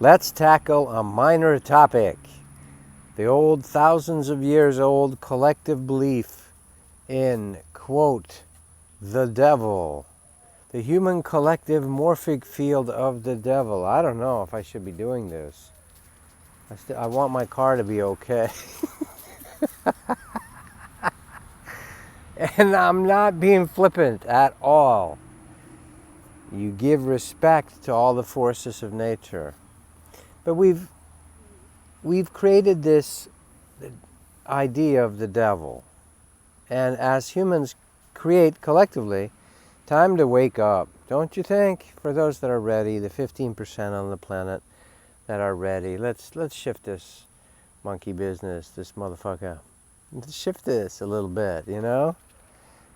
Let's tackle a minor topic. The old, thousands of years old collective belief in, quote, the devil. The human collective morphic field of the devil. I don't know if I should be doing this. I want my car to be okay. And I'm not being flippant at all. You give respect to all the forces of nature. But we've created this idea of the devil. And as humans create collectively, time to wake up, don't you think? For those that are ready, the 15% on the planet that are ready, let's shift this monkey business, this motherfucker. Let's shift this a little bit, you know?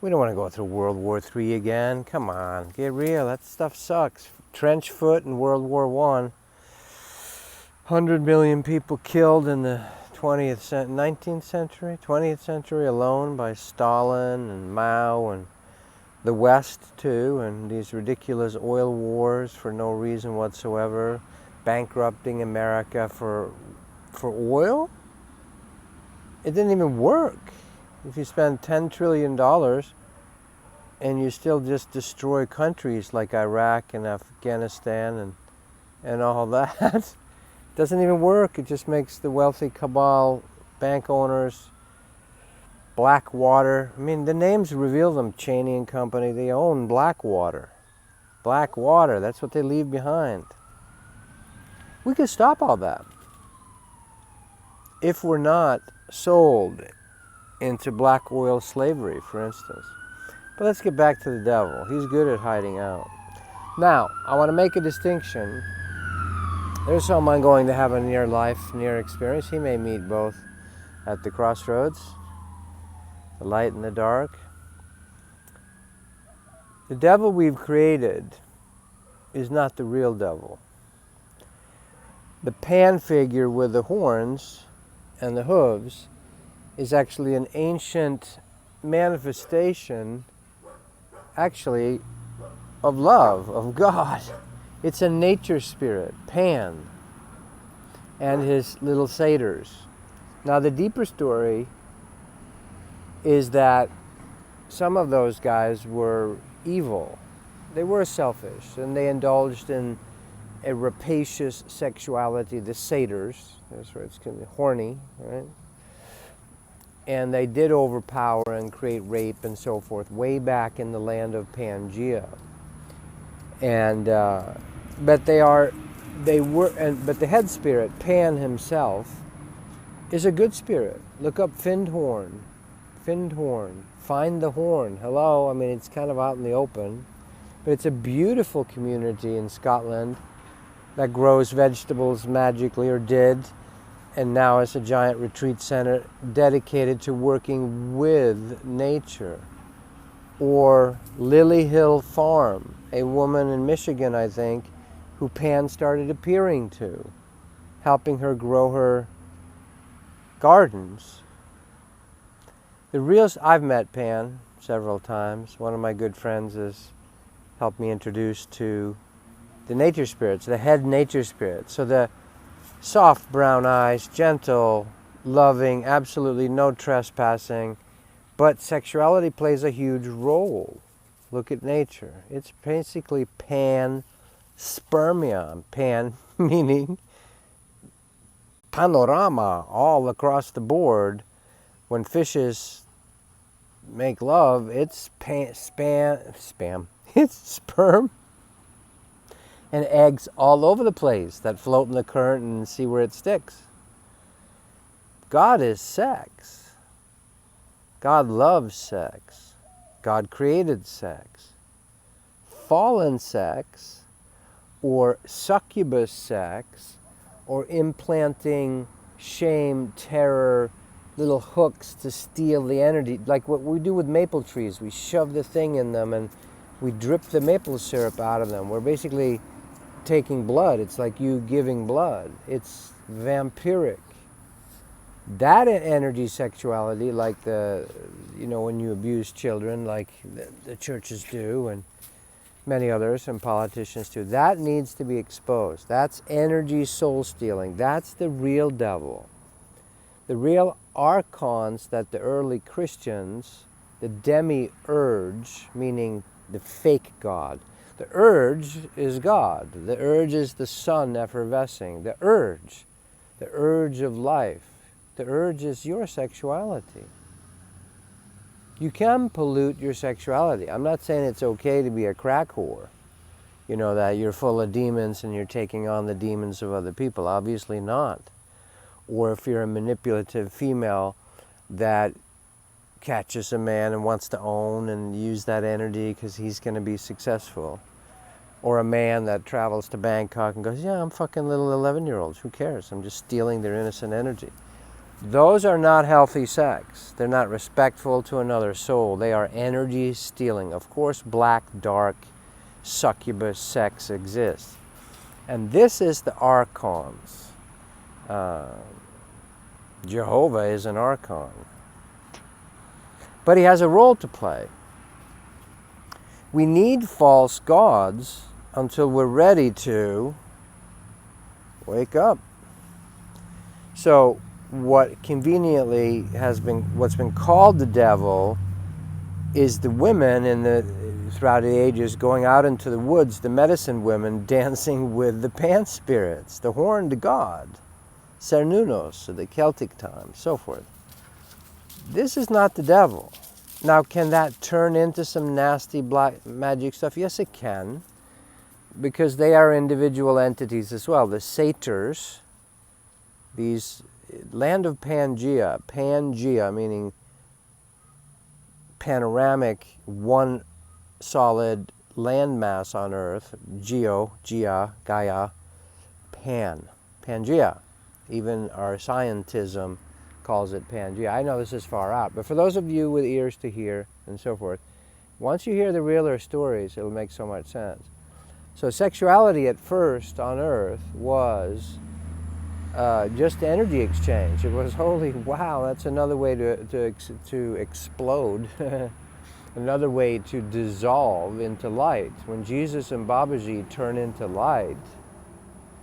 We don't want to go through World War III again. Come on, get real. That stuff sucks. Trench foot in World War I. 100 million people killed in the 19th century, 20th century alone by Stalin and Mao and the West too, and these ridiculous oil wars for no reason whatsoever, bankrupting America for oil. It didn't even work. If you spend $10 trillion and you still just destroy countries like Iraq and Afghanistan and all that, it doesn't even work. It just makes the wealthy cabal, bank owners, Blackwater. I mean, the names reveal them. Cheney and Company, they own Blackwater. Blackwater, that's what they leave behind. We could stop all that if we're not sold into black oil slavery, for instance. But let's get back to the devil. He's good at hiding out. Now, I want to make a distinction. There's someone going to have a near experience. He may meet both at the crossroads, the light and the dark. The devil we've created is not the real devil. The Pan figure with the horns and the hooves is actually an ancient manifestation, actually, of love, of God. It's a nature spirit, Pan, and his little satyrs. Now, the deeper story is that some of those guys were evil. They were selfish, and they indulged in a rapacious sexuality, the satyrs. That's where it's kind of horny, right? And they did overpower and create rape and so forth way back in the land of Pangea. And but the head spirit, Pan himself, is a good spirit. Look up Findhorn. Findhorn. Find the horn. Hello. I mean, it's kind of out in the open, but it's a beautiful community in Scotland that grows vegetables magically, or did, and now it's a giant retreat center dedicated to working with nature. Or Lily Hill Farm, a woman in Michigan, I think, who Pan started appearing to, helping her grow her gardens. I've met Pan several times. One of my good friends has helped me introduce to the nature spirits, the head nature spirits. So the soft brown eyes, gentle, loving, absolutely no trespassing, but sexuality plays a huge role. Look at nature. It's basically panspermia. Pan meaning panorama, all across the board. When fishes make love, it's it's sperm and eggs all over the place that float in the current and see where it sticks. God is sex. God loves sex. God created sex. Fallen sex, or succubus sex, or implanting shame, terror, little hooks to steal the energy, like what we do with maple trees. We shove the thing in them and we drip the maple syrup out of them. We're basically taking blood. It's like you giving blood. It's vampiric. That energy sexuality, like when you abuse children, like the churches do, and many others, and politicians too. That needs to be exposed. That's energy soul stealing. That's the real devil. The real archons that the early Christians, the demiurge, meaning the fake God. The urge is God. The urge is the sun effervescing. The urge of life. The urge is your sexuality. You can pollute your sexuality. I'm not saying it's okay to be a crack whore. You know, that you're full of demons and you're taking on the demons of other people. Obviously not. Or if you're a manipulative female that catches a man and wants to own and use that energy because he's going to be successful. Or a man that travels to Bangkok and goes, yeah, I'm fucking little 11-year-olds. Who cares? I'm just stealing their innocent energy. Those are not healthy sex. They're not respectful to another soul. They are energy stealing. Of course, black, dark, succubus sex exists. And this is the archons. Jehovah is an archon. But he has a role to play. We need false gods until we're ready to wake up. So what conveniently what's been called the devil is the women throughout the ages going out into the woods, the medicine women dancing with the pan spirits, the horned god, Cernunnos of the Celtic time, so forth. This is not the devil. Now, can that turn into some nasty black magic stuff? Yes, it can, because they are individual entities as well. The satyrs, these land of Pangea meaning panoramic, one solid landmass on Earth, Gaia, Pangea. Even our scientism calls it Pangea. I know this is far out, but for those of you with ears to hear and so forth, once you hear the realer stories, it'll make so much sense. So sexuality at first on Earth was just energy exchange. It was, holy wow, that's another way to explode, another way to dissolve into light. When Jesus and Babaji turn into light,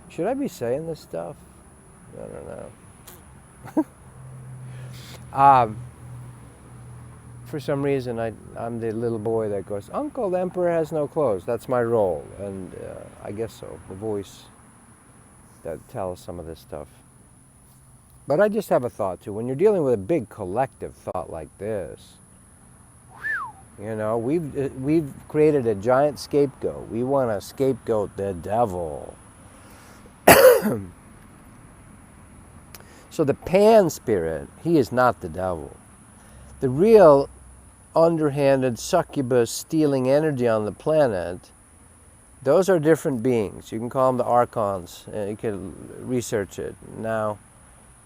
should I be saying this stuff? I don't know. For some reason, I'm the little boy that goes, Uncle, the Emperor has no clothes. That's my role, and I guess so, the voice that tells some of this stuff. But I just have a thought, too. When you're dealing with a big collective thought like this, you know, we've created a giant scapegoat. We want to scapegoat the devil. So the pan spirit, he is not the devil. The real underhanded succubus stealing energy on the planet, those are different beings. You can call them the archons. You can research it. Now,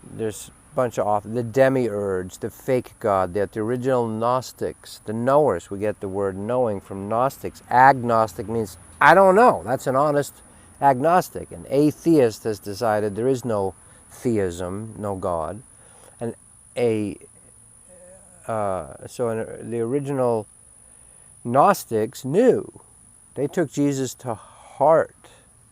there's a bunch of the demiurge, the fake god, the original Gnostics, the knowers. We get the word knowing from Gnostics. Agnostic means I don't know. That's an honest agnostic. An atheist has decided there is no theism, no God. And the original Gnostics knew. They took Jesus to heart,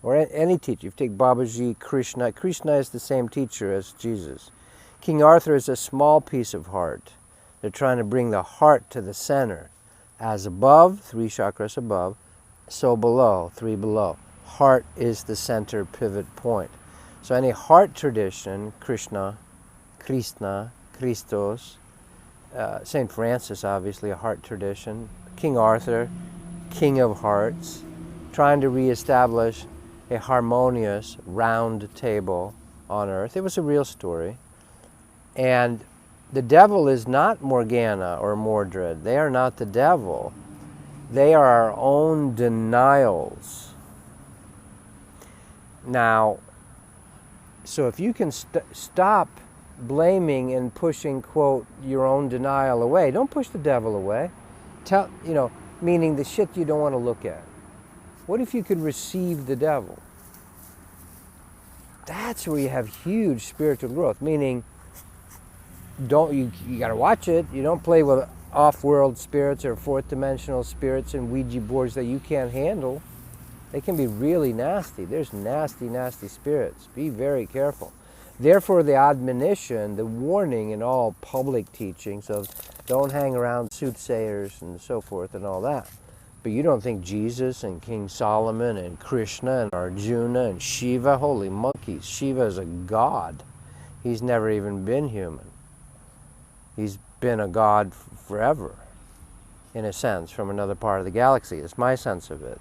or any teacher. If you take Babaji, Krishna is the same teacher as Jesus. King Arthur is a small piece of heart. They're trying to bring the heart to the center. As above, 3 chakras above, so below, 3 below. Heart is the center pivot point. So any heart tradition, Krishna, Christos, St. Francis, obviously, a heart tradition, King Arthur, King of Hearts, trying to reestablish a harmonious round table on Earth. It was a real story. And the devil is not Morgana or Mordred. They are not the devil. They are our own denials. Now, so if you can stop blaming and pushing, quote, your own denial away, don't push the devil away. Meaning the shit you don't want to look at. What if you could receive the devil? That's where you have huge spiritual growth. Meaning, you got to watch it. You don't play with off-world spirits or fourth-dimensional spirits and Ouija boards that you can't handle. They can be really nasty. There's nasty, nasty spirits. Be very careful. Therefore, the admonition, the warning in all public teachings of don't hang around soothsayers and so forth and all that. But you don't think Jesus and King Solomon and Krishna and Arjuna and Shiva, holy monkeys, Shiva is a god. He's never even been human. He's been a god forever, in a sense, from another part of the galaxy. It's my sense of it.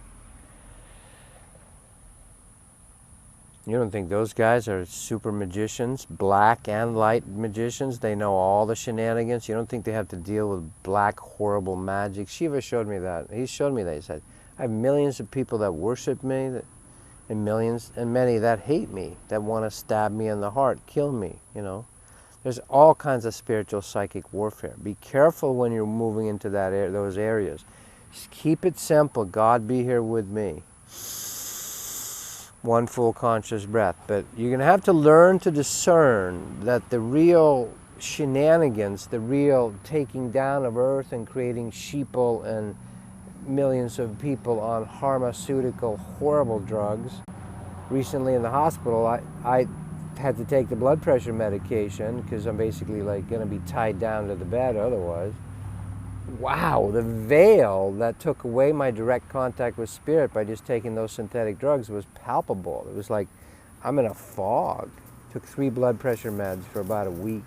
You don't think those guys are super magicians, black and light magicians? They know all the shenanigans. You don't think they have to deal with black, horrible magic? Shiva showed me that. He showed me that. He said, I have millions of people that worship me, and millions, and many that hate me, that want to stab me in the heart, kill me, you know. There's all kinds of spiritual psychic warfare. Be careful when you're moving into those areas. Just keep it simple. God be here with me. One full conscious breath. But you're going to have to learn to discern that the real shenanigans, the real taking down of Earth and creating sheeple and millions of people on pharmaceutical, horrible drugs. Recently in the hospital, I had to take the blood pressure medication because I'm basically like going to be tied down to the bed otherwise. Wow, the veil that took away my direct contact with spirit by just taking those synthetic drugs was palpable. It was like I'm in a fog. Took 3 blood pressure meds for about a week.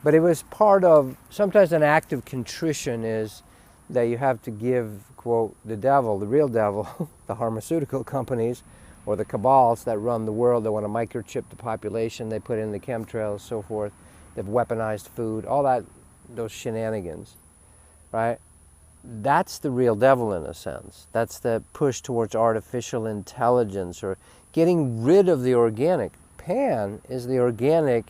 But it was part of, sometimes an act of contrition is that you have to give, quote, the devil, the real devil, the pharmaceutical companies, or the cabals that run the world, that want to microchip the population, they put in the chemtrails, so forth, they've weaponized food, all that, those shenanigans, right? That's the real devil in a sense. That's the push towards artificial intelligence or getting rid of the organic. Pan is the organic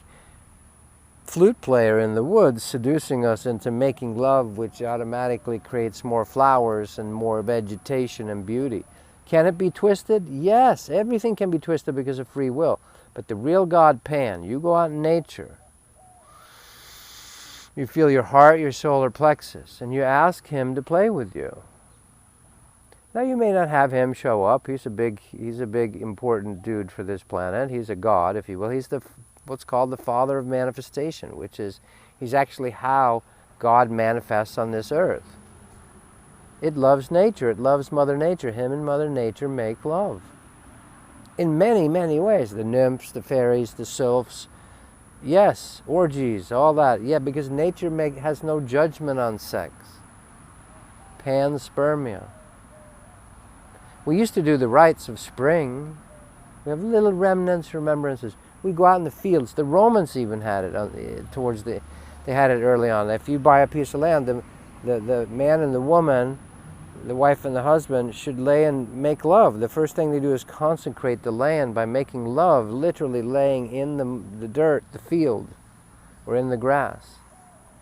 flute player in the woods seducing us into making love, which automatically creates more flowers and more vegetation and beauty. Can it be twisted? Yes, everything can be twisted because of free will. But the real God, Pan, you go out in nature, you feel your heart, your solar plexus, and you ask him to play with you. Now you may not have him show up. He's a big important dude for this planet. He's a god, if you will. He's what's called the father of manifestation, which is, he's actually how God manifests on this earth. It loves nature. It loves Mother Nature. Him and Mother Nature make love. In many, many ways. The nymphs, the fairies, the sylphs. Yes, orgies, all that. Yeah, because nature has no judgment on sex. Panspermia. We used to do the rites of spring. We have little remnants, remembrances. We go out in the fields. The Romans even had it they had it early on. If you buy a piece of land, the man and the woman, the wife and the husband, should lay and make love. The first thing they do is consecrate the land by making love, literally laying in the dirt, the field, or in the grass.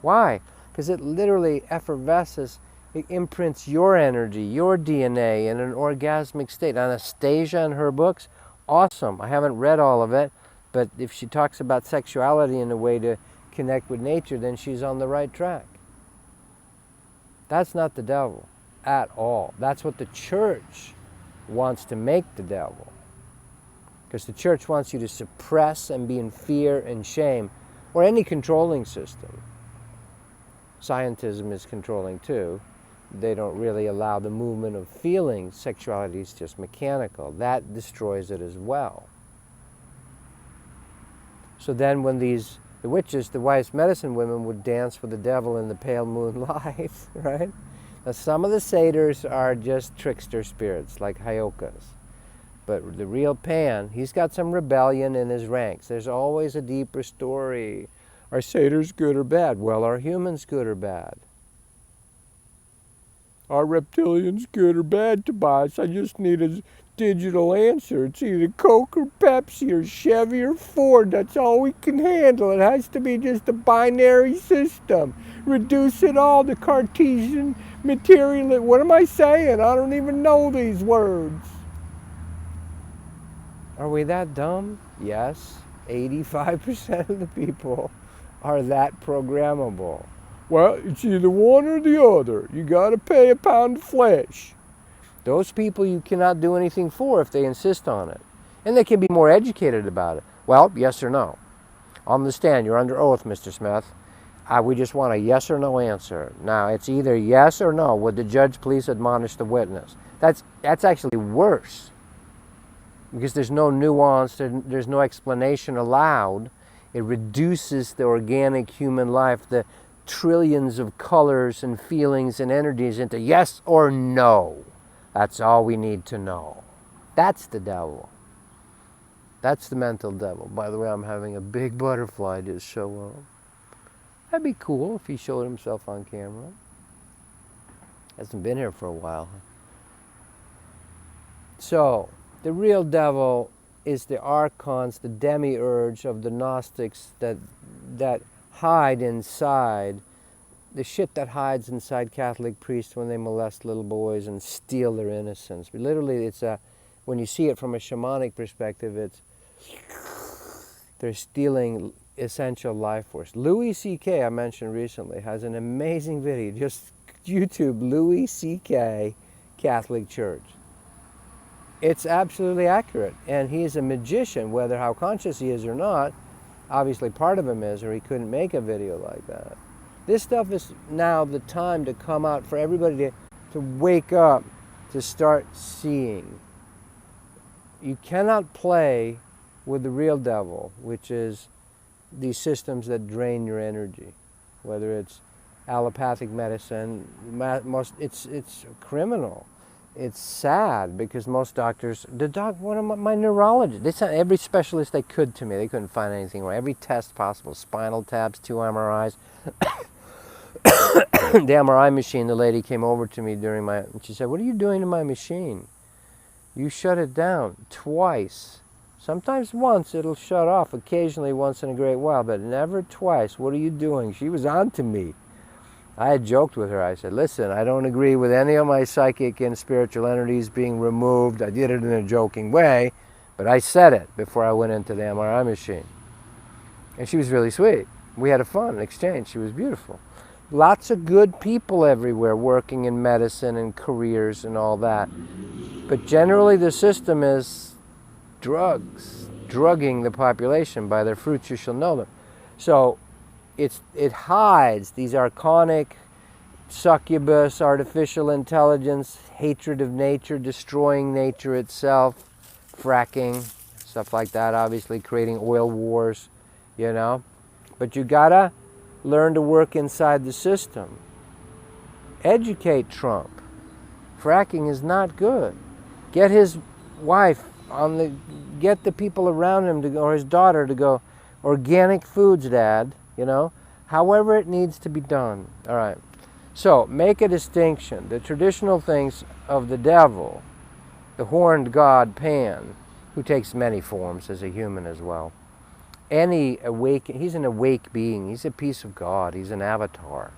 Why? Because it literally effervesces. It imprints your energy, your DNA in an orgasmic state. Anastasia in her books, awesome. I haven't read all of it, but if she talks about sexuality in a way to connect with nature, then she's on the right track. That's not the devil at all. That's what the church wants to make the devil. Because the church wants you to suppress and be in fear and shame, or any controlling system. Scientism is controlling too. They don't really allow the movement of feelings. Sexuality is just mechanical. That destroys it as well. So then when the witches, the wise medicine women, would dance with the devil in the pale moonlight, right? Now some of the satyrs are just trickster spirits, like Hyokas. But the real Pan, he's got some rebellion in his ranks. There's always a deeper story. Are satyrs good or bad? Well, are humans good or bad? Are reptilians good or bad, Tobias? I just need a digital answer. It's either Coke or Pepsi or Chevy or Ford. That's all we can handle. It has to be just a binary system. Reduce it all to Cartesian material. What am I saying? I don't even know these words. Are we that dumb? Yes. 85% of the people are that programmable. Well, it's either one or the other. You got to pay a pound of flesh. Those people you cannot do anything for if they insist on it. And they can be more educated about it. Well, yes or no. On the stand, you're under oath, Mr. Smith. We just want a yes or no answer. Now, it's either yes or no. Would the judge please admonish the witness? That's actually worse, because there's no nuance, there's no explanation allowed. It reduces the organic human life, the trillions of colors and feelings and energies, into yes or no. That's all we need to know. That's the devil. That's the mental devil. By the way, I'm having a big butterfly just show up. That'd be cool if he showed himself on camera. Hasn't been here for a while. So, the real devil is the archons, the demiurge of the Gnostics that hide inside, the shit that hides inside Catholic priests when they molest little boys and steal their innocence. Literally, it's when you see it from a shamanic perspective, they're stealing essential life force. Louis C.K., I mentioned recently, has an amazing video. Just YouTube Louis C.K. Catholic Church. It's absolutely accurate. And he is a magician, whether how conscious he is or not. Obviously part of him is, or he couldn't make a video like that. This stuff is now the time to come out, for everybody to wake up, to start seeing. You cannot play with the real devil, which is these systems that drain your energy, whether it's allopathic medicine. It's criminal. It's sad, because most doctors, one of my neurologists, they sent every specialist they could to me. They couldn't find anything wrong. Every test possible, spinal taps, 2 MRIs. The MRI machine, the lady came over to me and she said, "What are you doing to my machine? You shut it down twice. Sometimes once it'll shut off, occasionally once in a great while, but never twice. What are you doing?" She was on to me. I had joked with her. I said, "Listen, I don't agree with any of my psychic and spiritual entities being removed." I did it in a joking way, but I said it before I went into the MRI machine. And she was really sweet. We had a fun exchange. She was beautiful. Lots of good people everywhere working in medicine and careers and all that. But generally the system is drugging the population. By their fruits you shall know them. So it hides these archonic, succubus, artificial intelligence, hatred of nature, destroying nature itself, fracking, stuff like that, obviously creating oil wars, you know. But you gotta learn to work inside the system. Educate Trump. Fracking is not good. Get his wife get the people around him to go, or his daughter to go, organic foods, Dad, you know, however it needs to be done. All right. So make a distinction. The traditional things of the devil, the horned god Pan, who takes many forms as a human as well. He's an awake being. He's a piece of God. He's an avatar.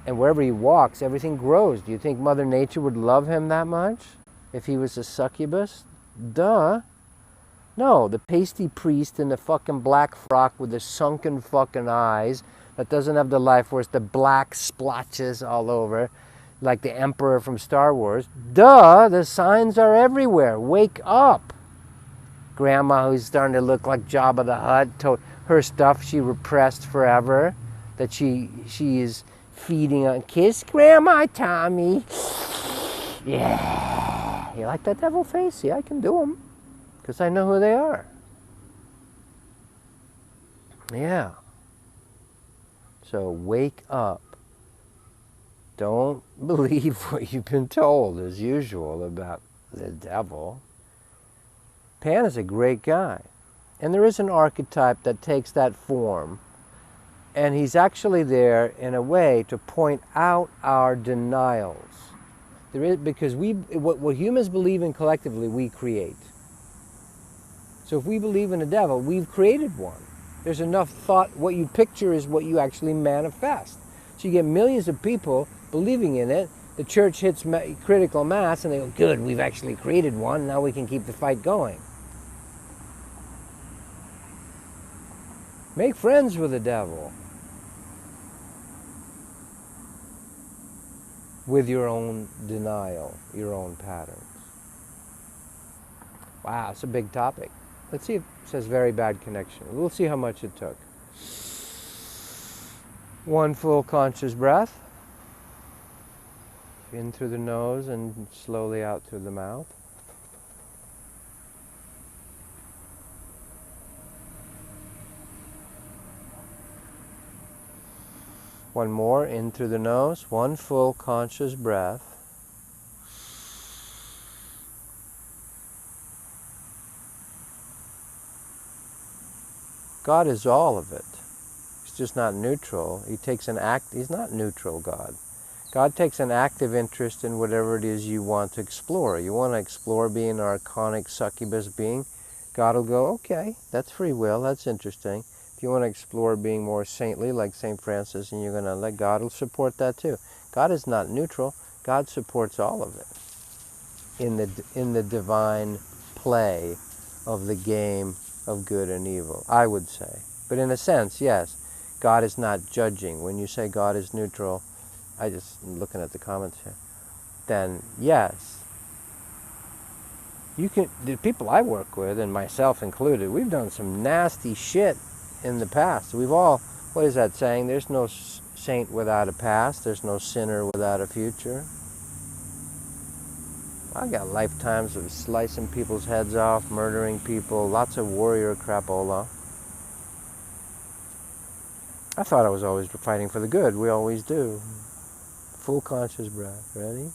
And wherever he walks, everything grows. Do you think Mother Nature would love him that much if he was a succubus? Duh. No, the pasty priest in the fucking black frock with the sunken fucking eyes that doesn't have the life force, the black splotches all over, like the Emperor from Star Wars. Duh, the signs are everywhere. Wake up. Grandma, who's starting to look like Jabba the Hutt, her stuff she repressed forever, that she is feeding on. Kiss Grandma Tommy. Yeah. You like that devil face? See, I can do them, because I know who they are. Yeah. So wake up. Don't believe what you've been told, as usual, about the devil. Pan is a great guy. And there is an archetype that takes that form. And he's actually there, in a way, to point out our denials. There is, because what humans believe in collectively, we create. So if we believe in a devil, we've created one. There's enough thought. What you picture is what you actually manifest. So you get millions of people believing in it. The church hits critical mass, and they go, good, we've actually created one. Now we can keep the fight going. Make friends with the devil. with your own denial, your own patterns. Wow, it's a big topic. Let's see if it says very bad connection. We'll see how much it took. One full conscious breath. In through the nose and slowly out through the mouth. One more, in through the nose, one full conscious breath. God is all of it. He's just not neutral. He takes an act, he's not neutral, God. God takes an active interest in whatever it is you want to explore. You want to explore being an archonic succubus being, God will go, okay, that's free will, that's interesting. If you want to explore being more saintly, like St. Francis, and you're going to let God will support that too. God is not neutral. God supports all of it in the divine play of the game of good and evil, I would say. But in a sense, yes, God is not judging. When you say God is neutral, I just am looking at the comments here, then yes. You can, the people I work with, and myself included, we've done some nasty shit in the past. We've all, what is that saying? There's no saint without a past. There's no sinner without a future. I got lifetimes of slicing people's heads off, murdering people, lots of warrior crapola. I thought I was always fighting for the good. We always do. Full conscious breath. Ready?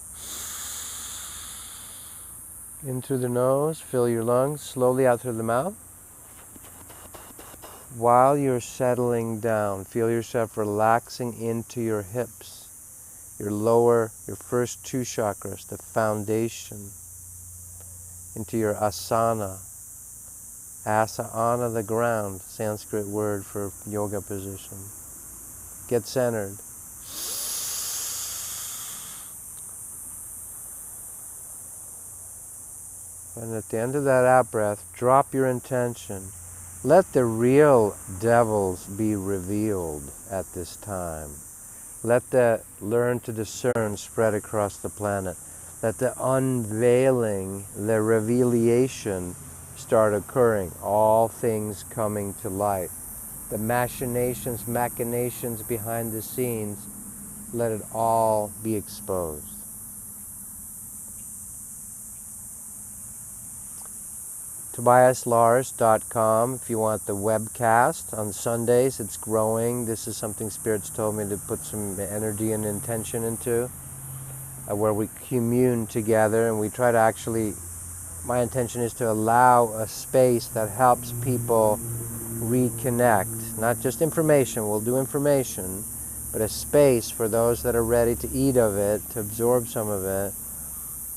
In through the nose, fill your lungs, slowly out through the mouth. While you're settling down, feel yourself relaxing into your hips, your lower, your first two chakras, the foundation, into your asana. Asana, the ground, Sanskrit word for yoga position. Get centered. And at the end of that out-breath, drop your intention. Let the real devils be revealed at this time. Let the learn to discern spread across the planet. Let the unveiling, the revelation start occurring. All things coming to light. The machinations behind the scenes, let it all be exposed. TobiasLars.com if you want the webcast on Sundays. It's growing. This is something Spirit's told me to put some energy and intention into, where we commune together and we try to actually, my intention is to allow a space that helps people reconnect. Not just information, we'll do information, but a space for those that are ready to eat of it, to absorb some of it,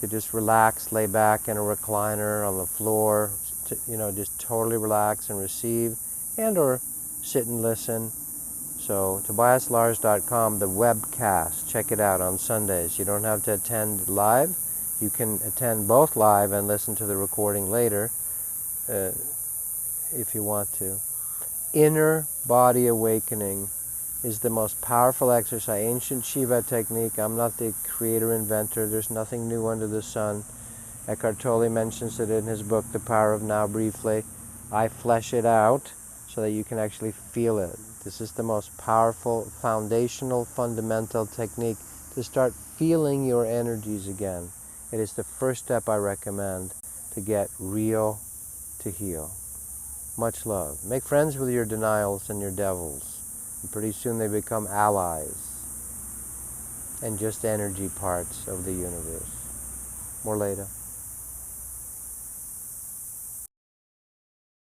to just relax, lay back in a recliner on the floor, to, just totally relax and receive, and or sit and listen. So TobiasLars.com, the webcast, check it out on Sundays. You don't have to attend live. You can attend both live and listen to the recording later if you want to. Inner body awakening is the most powerful exercise. Ancient Shiva technique. I'm not the creator, inventor. There's nothing new under the sun. Eckhart Tolle mentions it in his book, The Power of Now, briefly. I flesh it out so that you can actually feel it. This is the most powerful, foundational, fundamental technique to start feeling your energies again. It is the first step I recommend to get real, to heal. Much love. Make friends with your denials and your devils. And pretty soon they become allies and just energy parts of the universe. More later.